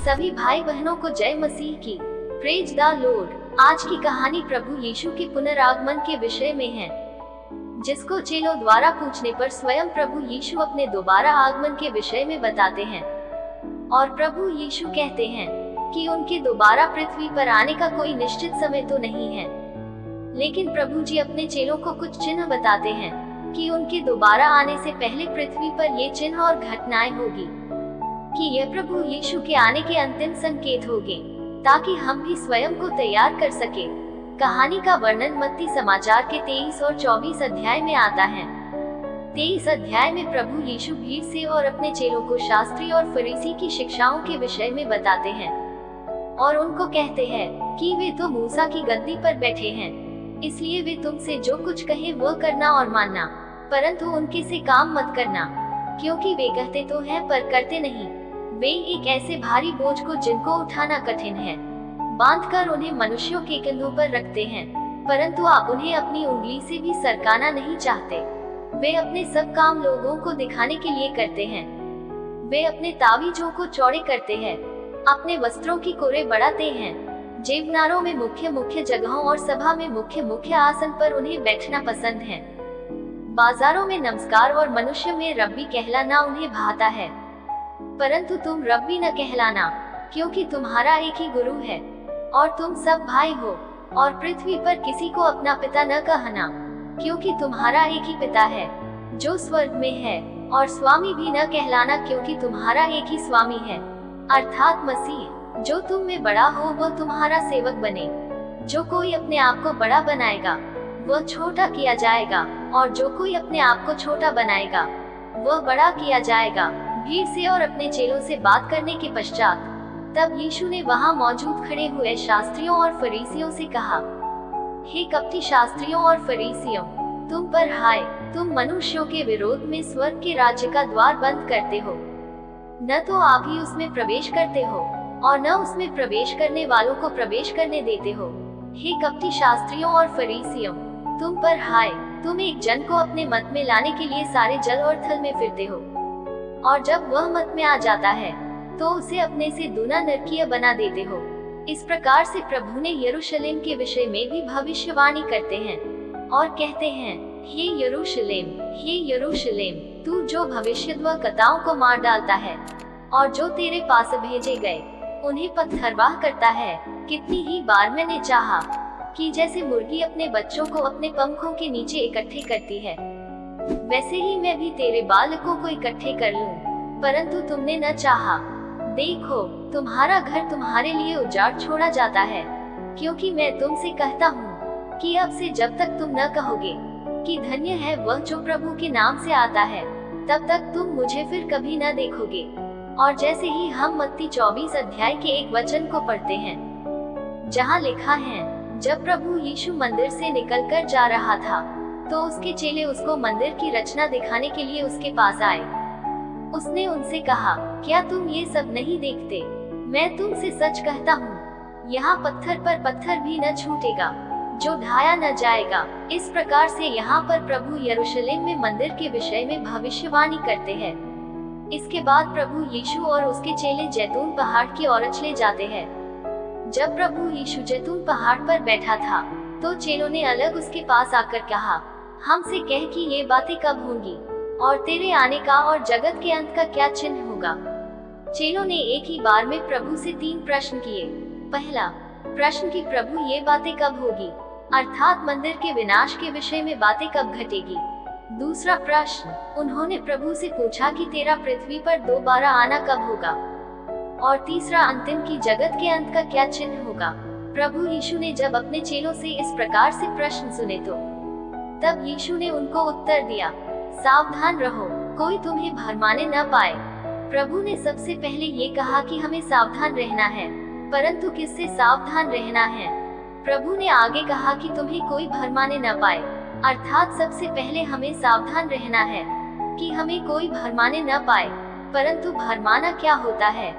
सभी भाई बहनों को जय मसीह की। Praise the Lord. आज की कहानी प्रभु यीशु के पुनरागमन के विषय में है, जिसको चेलों द्वारा पूछने पर स्वयं प्रभु यीशु अपने दोबारा आगमन के विषय में बताते हैं। और प्रभु यीशु कहते हैं कि उनके दोबारा पृथ्वी पर आने का कोई निश्चित समय तो नहीं है, लेकिन प्रभु जी अपने चेलों को कुछ चिन्ह बताते हैं कि उनके दोबारा आने से पहले पृथ्वी पर ये चिन्ह और घटनाएं होगी, कि यह प्रभु यीशु के आने के अंतिम संकेत होंगे, ताकि हम भी स्वयं को तैयार कर सके। कहानी का वर्णन मत्ती समाचार के 23 और 24 अध्याय में आता है। 23 अध्याय में प्रभु यीशु भीड़ से और अपने चेलों को शास्त्री और फरीसी की शिक्षाओं के विषय में बताते हैं, और उनको कहते हैं कि वे तो मूसा की गद्दी पर बैठे हैं, इसलिए वे तुमसे जो कुछ कहे वो करना और मानना, परंतु उनके से काम मत करना, क्योंकि वे कहते तो हैं पर करते नहीं। वे एक ऐसे भारी बोझ को जिनको उठाना कठिन है बांधकर उन्हें मनुष्यों के कंधों पर रखते हैं, परंतु आप उन्हें अपनी उंगली से भी सरकाना नहीं चाहते। वे अपने सब काम लोगों को दिखाने के लिए करते हैं। वे अपने तावीजों को चौड़े करते हैं, अपने वस्त्रों की कोरे बढ़ाते हैं। जेवनारों में मुख्य मुख्य जगहों और सभा में मुख्य मुख्य आसन पर उन्हें बैठना पसंद है। बाजारों में नमस्कार और मनुष्य में रब्बी कहलाना उन्हें भाता है, परंतु तुम रब्बी न कहलाना, क्योंकि तुम्हारा एक ही गुरु है और तुम सब भाई हो। और पृथ्वी पर किसी को अपना पिता न कहना, क्योंकि तुम्हारा एक ही पिता है जो स्वर्ग में है। और स्वामी भी न कहलाना, क्योंकि तुम्हारा एक ही स्वामी है, अर्थात मसीह। जो तुम में बड़ा हो वो तुम्हारा सेवक बने। जो कोई अपने आप को बड़ा बनाएगा वह छोटा किया जाएगा, और जो कोई अपने आप को छोटा बनाएगा वह बड़ा किया जाएगा। भीड़ से और अपने चेलों से बात करने के पश्चात तब यीशु ने वहां मौजूद खड़े हुए शास्त्रियों और फरीसियों से कहा, हे कपटी शास्त्रियों और फरीसियों, तुम पर हाय, तुम मनुष्यों के विरोध में स्वर्ग के राज्य का द्वार बंद करते हो। न तो आप ही उसमें प्रवेश करते हो और न उसमें प्रवेश करने वालों को प्रवेश करने देते हो। हे कपटी शास्त्रियों और फरीसियों, तुम पर हाय, तुम एक जन को अपने मत में लाने के लिए सारे जल और थल में फिरते हो, और जब वह मत में आ जाता है तो उसे अपने से दूना नरकीय बना देते हो। इस प्रकार से प्रभु ने यरूशलेम के विषय में भी भविष्यवाणी करते हैं और कहते हैं, हे यरूशलेम, हे यरूशलेम, तू जो भविष्यद्वक्ताओं को मार डालता है और जो तेरे पास भेजे गए उन्हें पत्थरवाह करता है। कितनी ही बार मैंने चाहा कि जैसे मुर्गी अपने बच्चों को अपने पंखों के नीचे इकट्ठे करती है, वैसे ही मैं भी तेरे बालकों को इकट्ठे कर लूं, परंतु तुमने न चाहा। देखो, तुम्हारा घर तुम्हारे लिए उजाड़ छोड़ा जाता है, क्योंकि मैं तुमसे कहता हूँ कि अब से जब तक तुम न कहोगे कि धन्य है वह जो प्रभु के नाम से आता है, तब तक तुम मुझे फिर कभी न देखोगे। और जैसे ही हम मत्ती 24 अध्याय के एक वचन को पढ़ते हैं, जहाँ लिखा है, जब प्रभु यीशु मंदिर से निकलकर जा रहा था तो उसके चेले उसको मंदिर की रचना दिखाने के लिए उसके पास आए। उसने उनसे कहा, क्या तुम ये सब नहीं देखते? मैं तुमसे सच कहता हूँ, यहाँ पत्थर पर पत्थर भी न छूटेगा जो ढाया न जाएगा। इस प्रकार से यहाँ पर प्रभु यरूशलेम में मंदिर के विषय में भविष्यवाणी करते हैं। इसके बाद प्रभु यीशु और उसके चेले जैतून पहाड़ की ओर चले जाते हैं। जब प्रभु यीशु जैतून पहाड़ पर बैठा था तो चेलों ने अलग उसके पास आकर कहा, हमसे कह कि ये बातें कब होंगी और तेरे आने का और जगत के अंत का क्या चिन्ह होगा। चेलों ने एक ही बार में प्रभु से 3 प्रश्न किए। पहला प्रश्न कि प्रभु ये बातें कब होगी, अर्थात मंदिर के विनाश के विषय में बातें कब घटेगी। दूसरा प्रश्न उन्होंने प्रभु से पूछा कि तेरा पृथ्वी पर दोबारा आना कब होगा। और तीसरा अंतिम की जगत के अंत का क्या चिन्ह होगा। प्रभु यीशु ने जब अपने चेलों से इस प्रकार से प्रश्न सुने तो तब यीशु ने उनको उत्तर दिया, सावधान रहो, कोई तुम्हें भरमाने न पाए। प्रभु ने सबसे पहले ये कहा कि हमें सावधान रहना है, परंतु किससे सावधान रहना है। प्रभु ने आगे कहा कि तुम्हें कोई भरमाने न पाए, अर्थात सबसे पहले हमें सावधान रहना है कि हमें कोई भरमाने न पाए। परंतु भरमाना क्या होता है,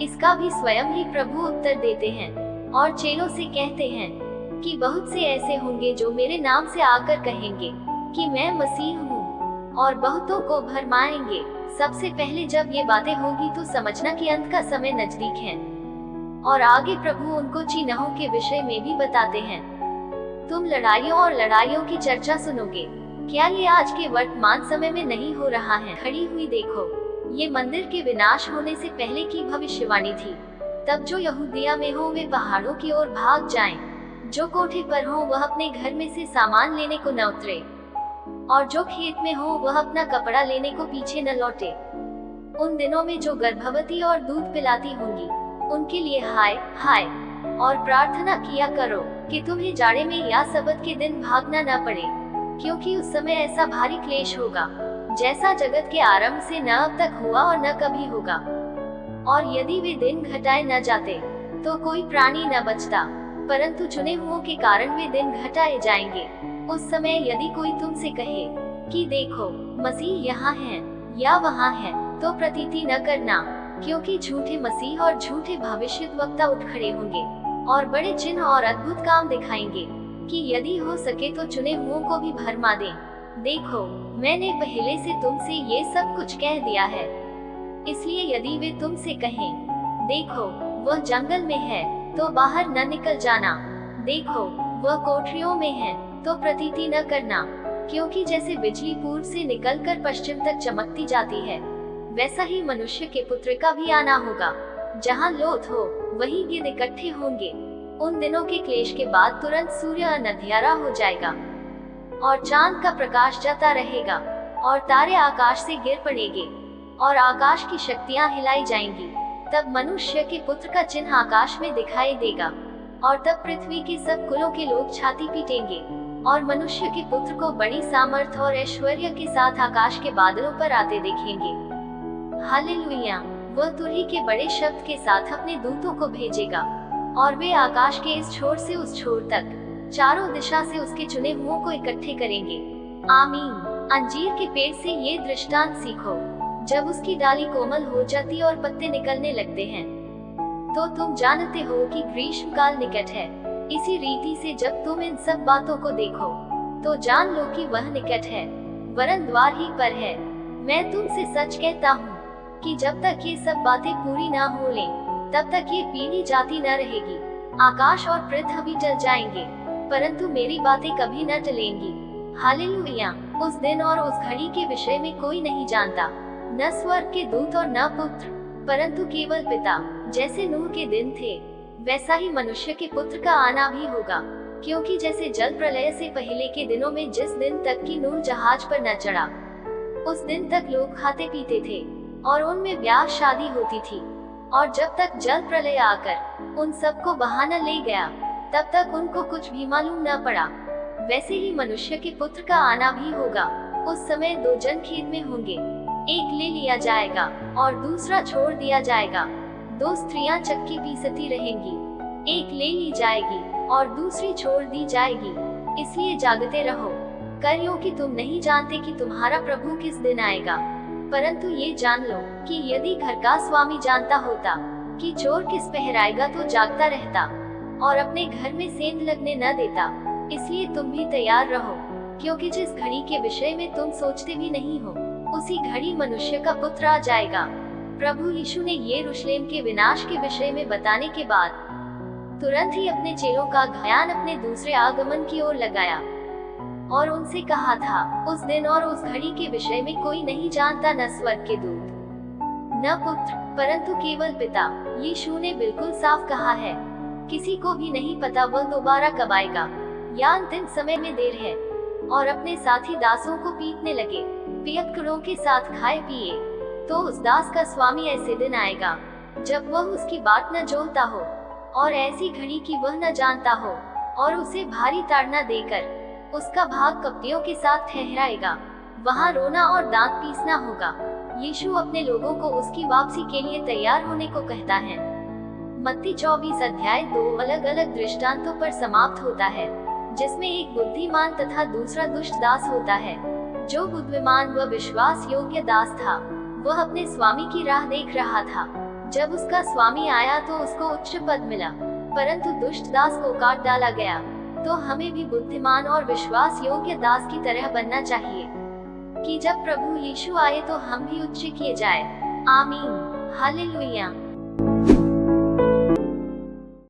इसका भी स्वयं ही प्रभु उत्तर देते हैं और चेलों से कहते हैं कि बहुत से ऐसे होंगे जो मेरे नाम से आकर कहेंगे कि मैं मसीह हूँ, और बहुतों को भरमाएंगे। सबसे पहले जब ये बातें होगी तो समझना कि अंत का समय नजदीक है। और आगे प्रभु उनको चिन्हों के विषय में भी बताते हैं। तुम लड़ाइयों और लड़ाइयों की चर्चा सुनोगे। क्या ये आज के वर्तमान समय में नहीं हो रहा है? खड़ी हुई देखो, ये मंदिर के विनाश होने से पहले की भविष्यवाणी थी। तब जो यहूदिया में हो वे पहाड़ों की ओर भाग जाएं। जो कोठे पर हो वह अपने घर में से सामान लेने को न उतरे, और जो खेत में हो वह अपना कपड़ा लेने को पीछे न लौटे। उन दिनों में जो गर्भवती और दूध पिलाती होंगी उनके लिए हाय हाय। और प्रार्थना किया करो कि तुम्हें जाड़े में या सबत के दिन भागना न पड़े, क्योंकि उस समय ऐसा भारी क्लेश होगा जैसा जगत के आरंभ से न अब तक हुआ और न कभी होगा। और यदि वे दिन घटाए न जाते तो कोई प्राणी न बचता, परंतु चुने हुओं के कारण वे दिन घटाए जाएंगे। उस समय यदि कोई तुमसे कहे कि देखो मसीह यहाँ है या वहाँ है, तो प्रतीति न करना, क्योंकि झूठे मसीह और झूठे भविष्यद्वक्ता उठ खड़े होंगे और बड़े चिन्ह और अद्भुत काम दिखाएंगे कि यदि हो सके तो चुने हुओं को भी भरमा दें। देखो, मैंने पहले से तुमसे ये सब कुछ कह दिया है। इसलिए यदि वे तुमसे कहें देखो वह जंगल में है, तो बाहर न निकल जाना। देखो वह कोठरियों में है, तो प्रतीति न करना, क्योंकि जैसे बिजली पूर्व से निकलकर पश्चिम तक चमकती जाती है, वैसा ही मनुष्य के पुत्र का भी आना होगा। जहाँ लोथ हो वहीं गिद्ध इकट्ठे होंगे। उन दिनों के क्लेश के बाद तुरंत सूर्य अंधियारा हो जाएगा और चांद का प्रकाश जाता रहेगा और तारे आकाश से गिर पड़ेंगे और आकाश की शक्तियाँ हिलाई जाएंगी। तब मनुष्य के पुत्र का चिन्ह आकाश में दिखाई देगा, और तब पृथ्वी के सब कुलों के लोग छाती पीटेंगे और मनुष्य के पुत्र को बड़ी सामर्थ और ऐश्वर्य के साथ आकाश के बादलों पर आते देखेंगे। हालेलुया। वह तुरही के बड़े शब्द के साथ अपने दूतों को भेजेगा, और वे आकाश के इस छोर से उस छोर तक चारों दिशा से उसके चुने हुओं को इकट्ठे करेंगे। आमीन। अंजीर के पेड़ से ये दृष्टांत सीखो। जब उसकी डाली कोमल हो जाती और पत्ते निकलने लगते हैं, तो तुम जानते हो कि ग्रीष्म काल निकट है। इसी रीति से जब तुम इन सब बातों को देखो, तो जान लो कि वह निकट है, वरन द्वार ही पर है। मैं तुमसे सच कहता हूँ कि जब तक ये सब बातें पूरी ना हो लें, तब तक ये पीढ़ी जाती न रहेगी। आकाश और पृथ्वी टल जाएंगे, परंतु मेरी बातें कभी न टलेंगी। हालेलुया। उस दिन और उस घड़ी के विषय में कोई नहीं जानता, न स्वर्ग के दूत और न पुत्र, परंतु केवल पिता। जैसे नूह के दिन थे, वैसा ही मनुष्य के पुत्र का आना भी होगा। क्योंकि जैसे जल प्रलय से पहले के दिनों में जिस दिन तक कि नूह जहाज पर न चढ़ा, उस दिन तक लोग खाते पीते थे और उनमें ब्याह शादी होती थी, और जब तक जल प्रलय आकर उन सबको बहा न ले गया, तब तक उनको कुछ भी मालूम न पड़ा। वैसे ही मनुष्य के पुत्र का आना भी होगा। उस समय दो जन खेत में होंगे, एक ले लिया जाएगा और दूसरा छोड़ दिया जाएगा। दो स्त्रियां चक्की पीसती रहेंगी, एक ले ली जाएगी और दूसरी छोड़ दी जाएगी। इसलिए जागते रहो, कर यूं कि तुम नहीं जानते कि तुम्हारा प्रभु किस दिन आएगा। परंतु ये जान लो कि यदि घर का स्वामी जानता होता कि चोर किस पहर आएगा, तो जागता रहता और अपने घर में सेंध लगने न देता। इसलिए तुम भी तैयार रहो, क्योंकि जिस घड़ी के विषय में तुम सोचते भी नहीं हो, उसी घड़ी मनुष्य का पुत्र आ जाएगा। प्रभु यीशु ने यरूशलेम के विनाश के विषय में बताने के बाद तुरंत ही अपने चेलों का ध्यान अपने दूसरे आगमन की ओर लगाया और उनसे कहा था, उस दिन और उस घड़ी के विषय में कोई नहीं जानता, न स्वर्ग के दूत, न पुत्र, परंतु केवल पिता। यीशु ने बिल्कुल साफ कहा है, किसी को भी नहीं पता वह दोबारा कब आएगा या अंतिम समय में देर है। और अपने साथी दासों को पीटने लगे, पियक्कड़ों के साथ खाए पिए। तो उस दास का स्वामी ऐसे दिन आएगा जब वह उसकी बात न जोलता हो और ऐसी घड़ी की वह न जानता हो, और उसे भारी ताड़ना देकर उसका भाग कपटियों के साथ ठहराएगा। वहाँ रोना और दांत पीसना होगा। यीशु अपने लोगों को उसकी वापसी के लिए तैयार होने को कहता है। मत्ती 24 अध्याय 2 अलग अलग दृष्टांतों पर समाप्त होता है, जिसमें एक बुद्धिमान तथा दूसरा दुष्ट दास होता है। जो बुद्धिमान व विश्वास योग्य दास था, वह अपने स्वामी की राह देख रहा था। जब उसका स्वामी आया तो उसको उच्च पद मिला, परंतु दुष्ट दास को काट डाला गया। तो हमें भी बुद्धिमान और विश्वास योग्य दास की तरह बनना चाहिए। कि जब प्रभु यीशु आए तो हम भी उच्च किए जाए। आमीन। हालेलुया।